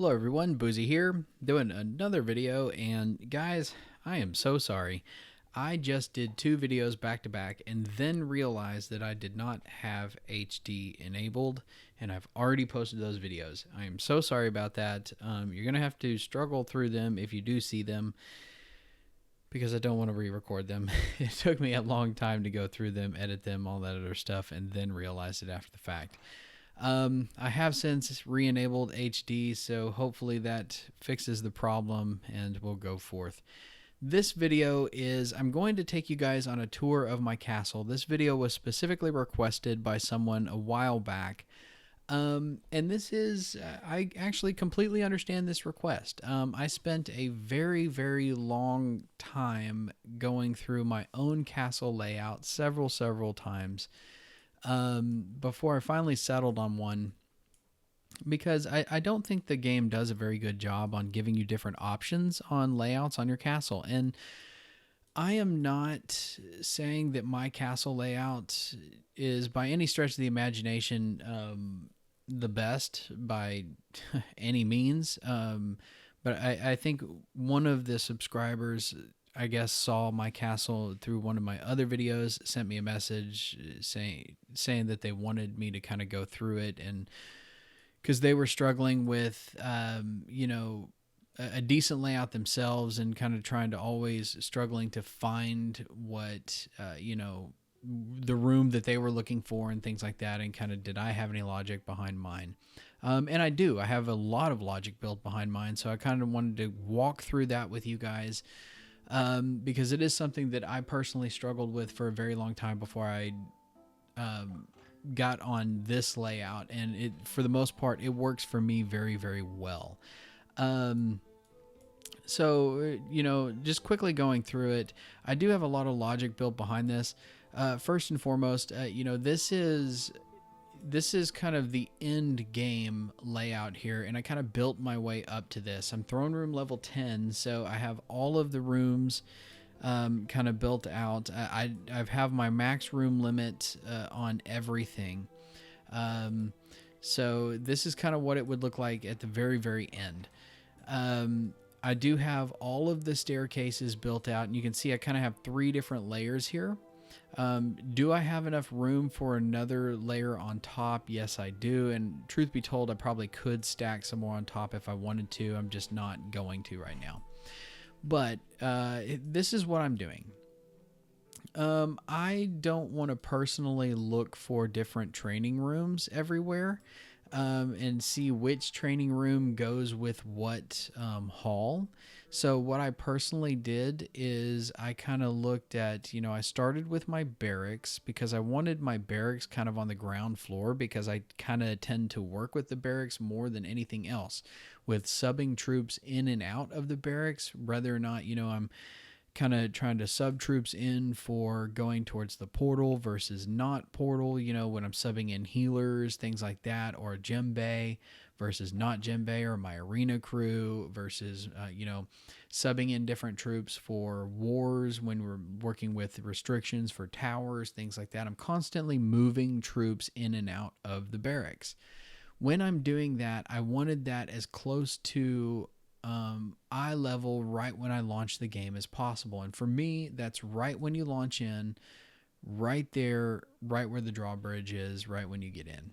Hello everyone, Boozy here, doing another video, and guys, I am so sorry. I just did two videos back to back and then realized that I did not have HD enabled, and I've already posted those videos. I am so sorry about that. You're going to have to struggle through them if you do see them, because I don't want to re-record them. It took me a long time to go through them, edit them, all that other stuff, and then realize it after the fact. I have since re-enabled HD, so hopefully that fixes the problem and we'll go forth. This video is, I'm going to take you guys on a tour of my castle. This video was specifically requested by someone a while back. And this is, I actually completely understand this request. I spent a very, very long time going through my own castle layout several times before I finally settled on one, because I don't think the game does a very good job on giving you different options on layouts on your castle. And I am not saying that my castle layout is by any stretch of the imagination the best by any means. But I think one of the subscribers, I guess, saw my castle through one of my other videos, sent me a message saying that they wanted me to kind of go through it, and because they were struggling with a decent layout themselves, and kind of trying to always struggling to find what the room that they were looking for and things like that, and kind of did I have any logic behind mine. And I do. I have a lot of logic built behind mine, so I kind of wanted to walk through that with you guys. Because it is something that I personally struggled with for a very long time before I got on this layout, and it, for the most part, it works for me very, very well. So, just quickly going through it, I do have a lot of logic built behind this. First and foremost, this is kind of the end game layout here, and I kind of built my way up to this. I'm throne room level 10, so I have all of the rooms kind of built out. I have my max room limit on everything. So this is kind of what it would look like at the very, very end. I do have all of the staircases built out, and you can see I kind of have three different layers here. Do I have enough room for another layer on top? Yes, I do. And truth be told, I probably could stack some more on top if I wanted to. I'm just not going to right now. But this is what I'm doing. I don't want to personally look for different training rooms everywhere and see which training room goes with what hall. So what I personally did is I kind of looked at, I started with my barracks because I wanted my barracks kind of on the ground floor, because I kind of tend to work with the barracks more than anything else, with subbing troops in and out of the barracks, whether or not, I'm kind of trying to sub troops in for going towards the portal versus not portal, when I'm subbing in healers, things like that, or djembe versus not djembe, or my arena crew versus, subbing in different troops for wars when we're working with restrictions for towers, things like that. I'm constantly moving troops in and out of the barracks. When I'm doing that, I wanted that as close to eye level right when I launch the game as possible. And for me, that's right when you launch in, right there, right where the drawbridge is, right when you get in.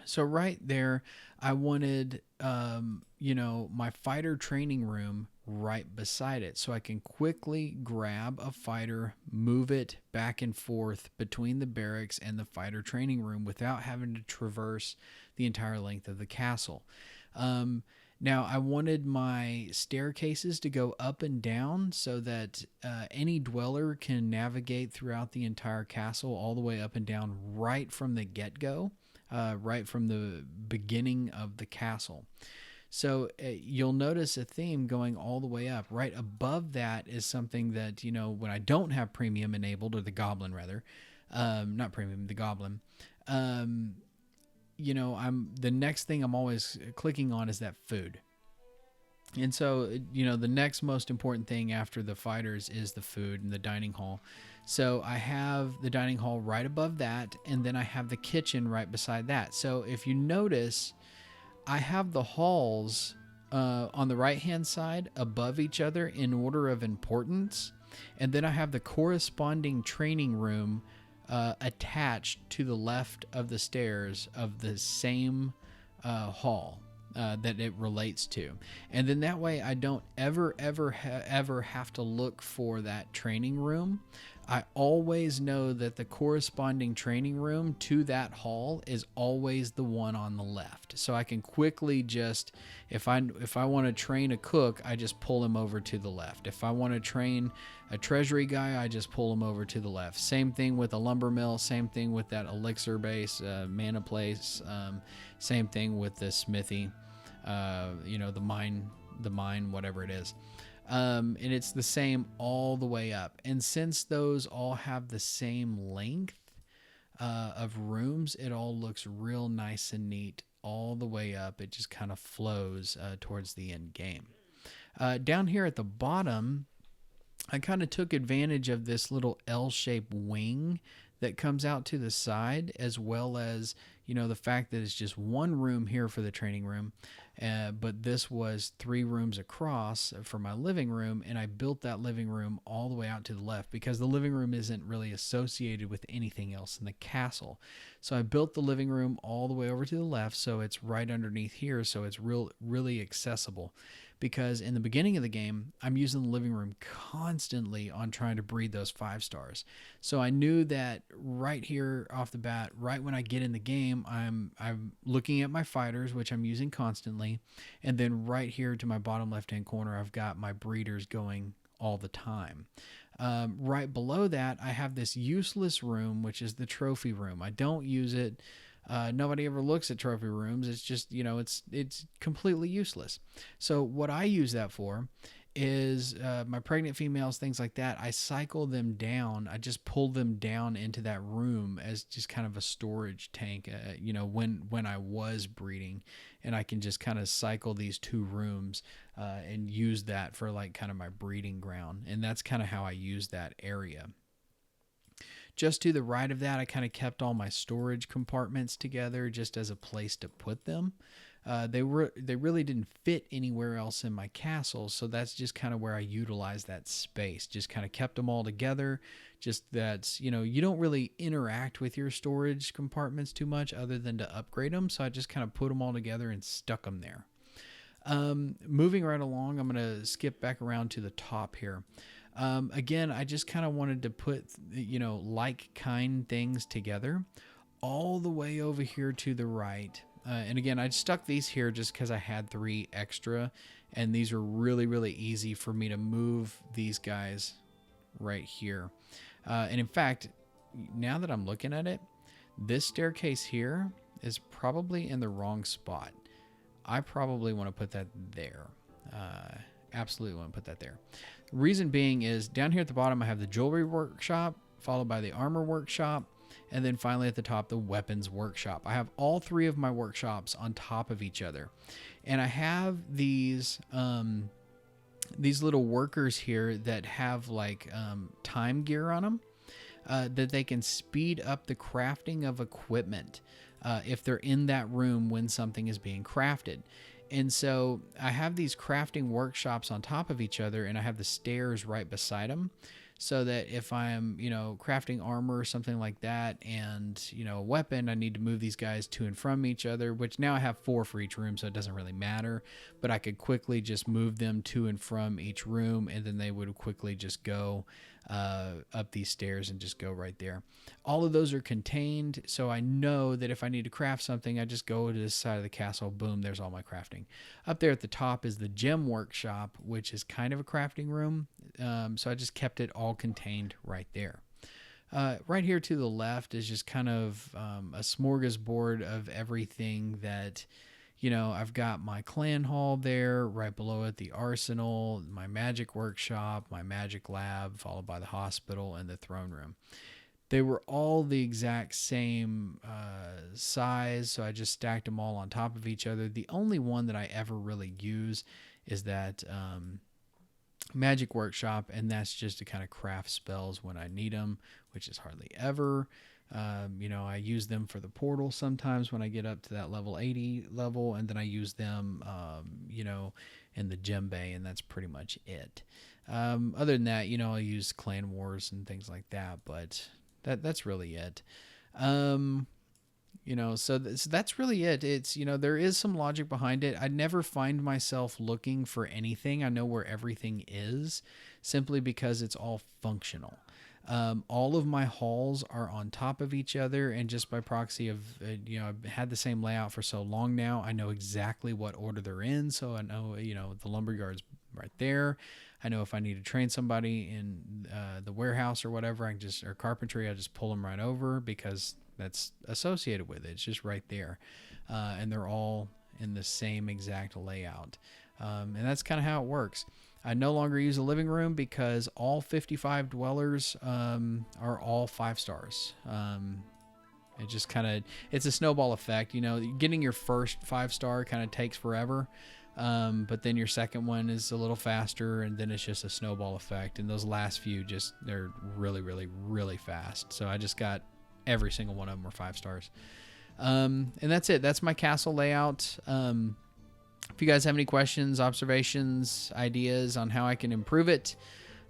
So right there, I wanted, my fighter training room right beside it, so I can quickly grab a fighter, move it back and forth between the barracks and the fighter training room without having to traverse the entire length of the castle. Now, I wanted my staircases to go up and down so that any dweller can navigate throughout the entire castle all the way up and down right from the get-go, right from the beginning of the castle. So you'll notice a theme going all the way up. Right above that is something that, when I don't have premium enabled, or the goblin rather, not premium, the goblin, the next thing I'm always clicking on is that food. And so, the next most important thing after the fighters is the food and the dining hall. So I have the dining hall right above that, and then I have the kitchen right beside that. So if you notice, I have the halls on the right hand side above each other in order of importance. And then I have the corresponding training room attached to the left of the stairs of the same hall that it relates to. And then that way I don't ever have to look for that training room. I always know that the corresponding training room to that hall is always the one on the left. So I can quickly just, if I want to train a cook, I just pull him over to the left. If I want to train a treasury guy, I just pull him over to the left. Same thing with a lumber mill. Same thing with that elixir base, mana place. Same thing with the smithy. The mine, whatever it is. And it's the same all the way up. And since those all have the same length of rooms, it all looks real nice and neat all the way up. It just kind of flows towards the end game. Down here at the bottom, I kind of took advantage of this little L-shaped wing that comes out to the side, as well as, the fact that it's just one room here for the training room. But this was 3 rooms across for my living room, and I built that living room all the way out to the left because the living room isn't really associated with anything else in the castle. So I built the living room all the way over to the left, so it's right underneath here, so it's really accessible. Because in the beginning of the game, I'm using the living room constantly on trying to breed those 5 stars. So I knew that right here off the bat, right when I get in the game, I'm looking at my fighters, which I'm using constantly. And then right here to my bottom left-hand corner, I've got my breeders going all the time. Right below that, I have this useless room, which is the trophy room. I don't use it. Nobody ever looks at trophy rooms. It's just, it's completely useless. So what I use that for is my pregnant females, things like that. I cycle them down. I just pull them down into that room as just kind of a storage tank, when I was breeding, and I can just kind of cycle these 2 rooms and use that for like kind of my breeding ground. And that's kind of how I use that area. Just to the right of that, I kind of kept all my storage compartments together just as a place to put them. They really didn't fit anywhere else in my castle, so that's just kind of where I utilized that space. Just kind of kept them all together. Just that's, you don't really interact with your storage compartments too much other than to upgrade them, so I just kind of put them all together and stuck them there. Moving right along, I'm going to skip back around to the top here. Again, I just kind of wanted to put, like kind things together all the way over here to the right. And again, I stuck these here just because I had 3 extra, and these are really easy for me to move these guys right here. And in fact, now that I'm looking at it, this staircase here is probably in the wrong spot. I probably want to put that there. Absolutely want to put that there. Reason being is down here at the bottom, I have the jewelry workshop, followed by the armor workshop, and then finally at the top, the weapons workshop. I have all 3 of my workshops on top of each other. And I have these little workers here that have like time gear on them that they can speed up the crafting of equipment if they're in that room when something is being crafted. And so I have these crafting workshops on top of each other, and I have the stairs right beside them, so that if I'm, crafting armor or something like that, and, a weapon, I need to move these guys to and from each other, which now I have 4 for each room, so it doesn't really matter, but I could quickly just move them to and from each room, and then they would quickly just go up these stairs and just go right there. All of those are contained, so I know that if I need to craft something, I just go to this side of the castle, boom, there's all my crafting. Up there at the top is the gem workshop, which is kind of a crafting room, so I just kept it all contained right there. Right here to the left is just kind of a smorgasbord of everything that, I've got my clan hall there, right below it, the arsenal, my magic workshop, my magic lab, followed by the hospital and the throne room. They were all the exact same size, so I just stacked them all on top of each other. The only one that I ever really use is that magic workshop, and that's just to kind of craft spells when I need them, which is hardly ever. You know, I use them for the portal sometimes when I get up to that level 80 level, and then I use them, you know, in the gem bay, and that's pretty much it. Other than that, you know, I use clan wars and things like that, but that's really it. Um, you know, so that's really it. It's, you know, there is some logic behind it. I never find myself looking for anything. I know where everything is simply because it's all functional. All of my halls are on top of each other, and just by proxy of, you know, I've had the same layout for so long now, I know exactly what order they're in. So I know, you know, the lumberyard's right there. I know if I need to train somebody in the warehouse or whatever, or carpentry, I just pull them right over because that's associated with it. It's just right there. And they're all in the same exact layout. And that's kind of how it works. I no longer use a living room because all 55 dwellers are all 5 stars. It just kind of, it's a snowball effect. You know, getting your first 5-star kind of takes forever. But then your second one is a little faster, and then it's just a snowball effect. And those last few they're really, really, really fast. So I just got every single one of them were 5 stars. And that's it. That's my castle layout. If you guys have any questions, observations, ideas on how I can improve it,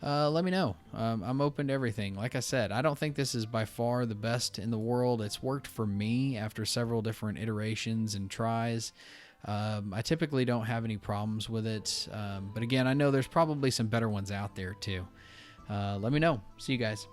let me know. I'm open to everything. Like I said, I don't think this is by far the best in the world. It's worked for me after several different iterations and tries. I typically don't have any problems with it. But again, I know there's probably some better ones out there too. Let me know. See you guys.